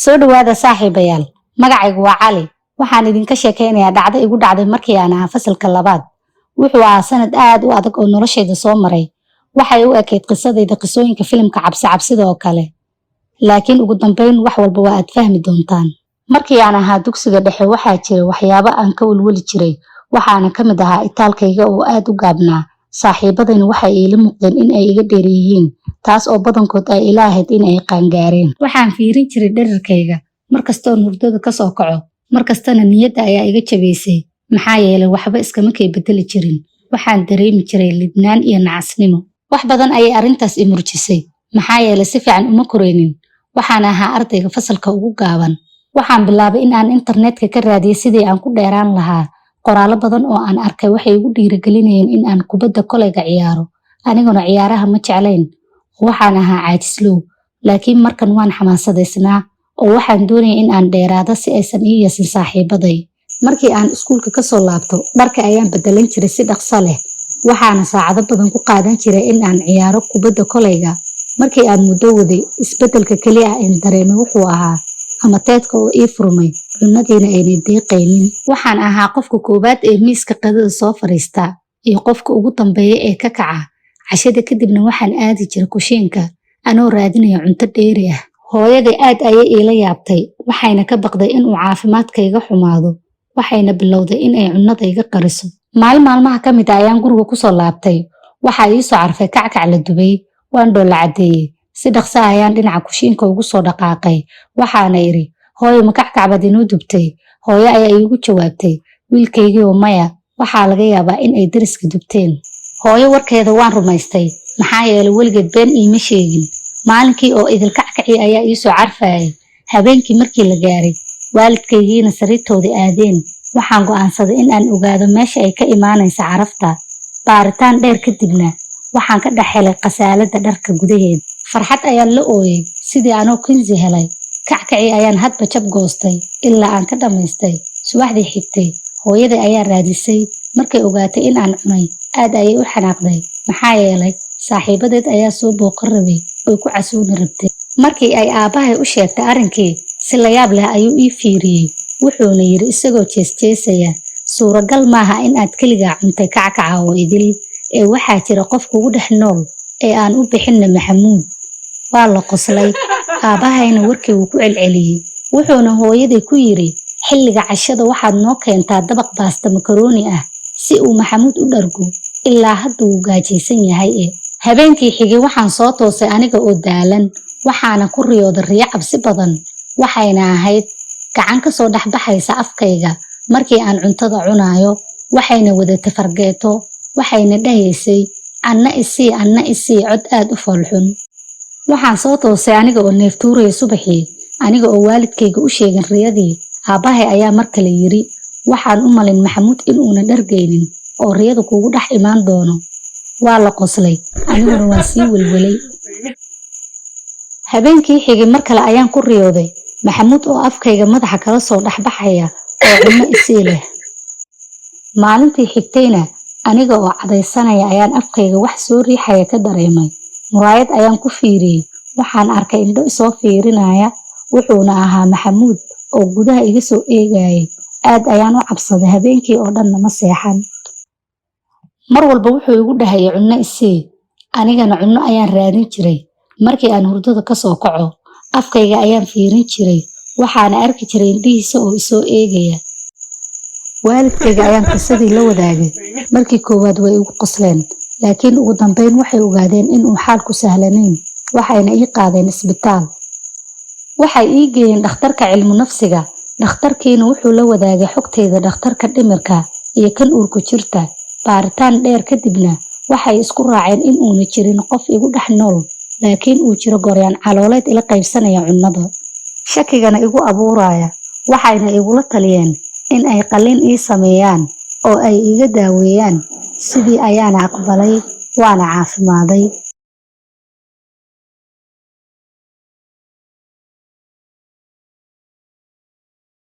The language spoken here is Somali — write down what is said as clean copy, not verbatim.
soo dhawaada saaxiibayaal. Magacaygu waa Cali. Waxaan idinka sheekeynayaa dhacdo igu dhacday markii aan ahaa fasalka labaad. Wuxuu ahaa sanad aad u adag oo noloshayda soo maray. Waxay u ekeyd qisadayda qisooyinka filimka cabsida oo kale. Laakiin ugu dambeyn wax walba waa aad fahmi doontaan. Markii aan ahaa dugsiga dhexe waxaa jiray waxyaabo aan ka walwali jiray. Waxaana ka mid ahaa itaalkayga oo aad u gaabnaa. Saaxiibadayna waxay iila muuqdeen in ay iga dheer yihiin, taas oo badankood ay ila ahayd in ay qaangaareen. Waxaan fiirin jiray dhererkayga markastoo hurdada ka soo kaco, markastana niyadda ayaa iga jabaysay. Maxaa yeelay waxba iskama kay bedeli jirin. Waxaan dareemi jiray lidnaan iyo nacasnimo. Wax badan ayay arrintaas i murjisay. Maxaa yeelay si fiican uma koreynin. Waxaan ahaa ardayga fasalka ugu gaaban. Waxaan bilaabay in aan internetka ka raadiyo sidii aan ku dheeraan lahaa. Qoraalo badan oo aan arkay waxay igu dhiirigelinayeen in aan kubadda kolayga ciyaaro. Aniguna ciyaaraha ma jeclayn. Waxaan ahaa caajislow. Laakiin markan waan xamaasadaysnaa oo waxaan doonayay in aan dheeraado si aysan ii yeesin saaxiibaday. Markii aan iskuulka ka soo laabto, dharka ayaan bedelan jiray si dhaqso leh. Waxaana saacado badan ku qaadan jiray in aan ciyaaro kubadda kolayga. Markii aan muddo waday, isbedelka kaliya ah ee dareemay wuxuu ahaa amateedka oo ii furmay, cunadiina aynay deeqaynin. Waxaan ahaa qofka koowaad ee miiska qadada soo fadhiista iyo qofka ugu dambeeya ee ka kaca. Cashada kadibna waxaan aadi jiray kushiinka anoo raadinaya cunto dheeri ah. Hooyaday aad ayay iila yaabtay, waxayna ka baqday in uu caafimaadkayga xumaado. Waxayna bilowday in ay cunadayga qariso. Maalmaha ka mid ah ayaan guriga ku soo laabtay. Waxaa ii soo carfay kackac la dubay. Waan dhoolla cadeeyay. Si dhaqso ah ayaan dhinaca kushiinka ugu soo dhaqaaqay. Waxaana iri, hooyo ma kackac baad inoo dubtay? Hooyo ayaa iigu jawaabtay, wiilkaygii oo maya, waxaa laga yaabaa in ay dariska dubteen. Hooyo warkeeda waan rumaystay. Maxaa yeelay weligeed been iima sheegin. Maalinkii oo idil kackacii ayaa ii soo carfayay. Habeenkii markii la gaaray, waalidkaygiina sariirtoodii aadeen. Waxaan go'aansaday in aan ogaado meesha ay ka imaanaysa carafta. Baaritaan dheer kadibna waxaan ka dhex helay qasaalada dharka gudaheeda. Farxad ayaan la ooyay sidii anoo kinsi helay. Kackacii ayaan hadba jab goostay ilaa aan ka dhamaystay. Subaxdii xigtay, hooyaday ayaa raadisay. Markay ogaatay in aan cunay, aad ayay u xanaaqday. Maxaa yeelay saaxiibadeed ayaa soo booqan rabay oo ku casuuni rabtay. Markii ay aabbahay u sheegtay arrinkii, si la yaab leh ayuu ii fiiriyey. Wuxuuna yiri isagoo jeesjeesaya, suuragal maaha in aad kaligaa cuntay kackaca oo idil, ee waxaa jira qof kugu dhex nool ee aan u bixinna Maxamuud. Waa la qoslay. Aabbahayna warkii wuu ku celceliyey. Wuxuuna hooyaday ku yiri, xilliga cashada waxaad noo keentaa dabaq baasta makarooni ah si uu Maxamuud u dhargo. Ilaa hadda wuu gaajaysan yahay. Habeenkii xigay waxaan soo toosay aniga oo daalan. Waxaana ku riyooday riyo cabsi badan. Waxayna ahayd gacan ka soo dhexbaxaysa afkayga markii aan cuntada cunayo. Waxayna wadatay fargeeto. Waxayna dhahaysay, anna isii cod aad u foolxun. Waxaan soo toosay aniga oo neeftuuraya subaxii, aniga oo waalidkayga u sheegin riyadii. Aabbahay ayaa mar kale yiri, waxaan u malin Maxamuud in uuna dhargaynin oo riyadu kugu dhex imaan doono. Waa la qoslay, aniguna waan sii welwelay. Habeenkii xigay mar kale ayaan ku riyooday Maxamuud oo afkayga madaxa kala soo dhexbaxaya oo cunno isii leh. Maalintii xigtayna aniga oo cadaysanaya ayaan afkayga wax soo riixaya ka dareemay. Muraayad ayaan ku fiiriyey. Waxaan arkay indho isoo fiirinaya. Wuxuuna ahaa Maxamuud oo gudaha iga soo eegayay. Aad ayaan u cabsaday habeenkii oo dhan nama seexan. Mar walba wuxuu igu dhahayay cunno isii. Anigana cunno ayaan raadin jiray. Markii aan hurdada ka soo kaco, afkayga ayaan fiirin jiray. Waxaana arki jiray indhihiisa oo isoo eegaya. Waalidkayga ayaan qisadii la wadaagay. Markii koowaad way igu qosleen, laakiin ugu dambeyn waxay ogaadeen in uu xaalku sahlanayn. Waxayna ii qaadeen isbitaal. Waxay ii geeyeen dhakhtarka cilmu nafsiga. Dhakhtarkiina wuxuu la wadaagay xogtayda dhakhtarka dhimirka iyo kan uurku jirta. Baaritaan dheer kadibna waxay isku raaceen in uuna jirin qof igu dhex nool, laakiin uu jiro gooryaan calooleed ila qaybsanaya cunnada. Shakigana igu abuuraya. Waxayna igula taliyeen in ay qalliin ii sameeyaan oo ay iga daaweeyaan. Sidii ayaana aqbalay, waana caafimaaday.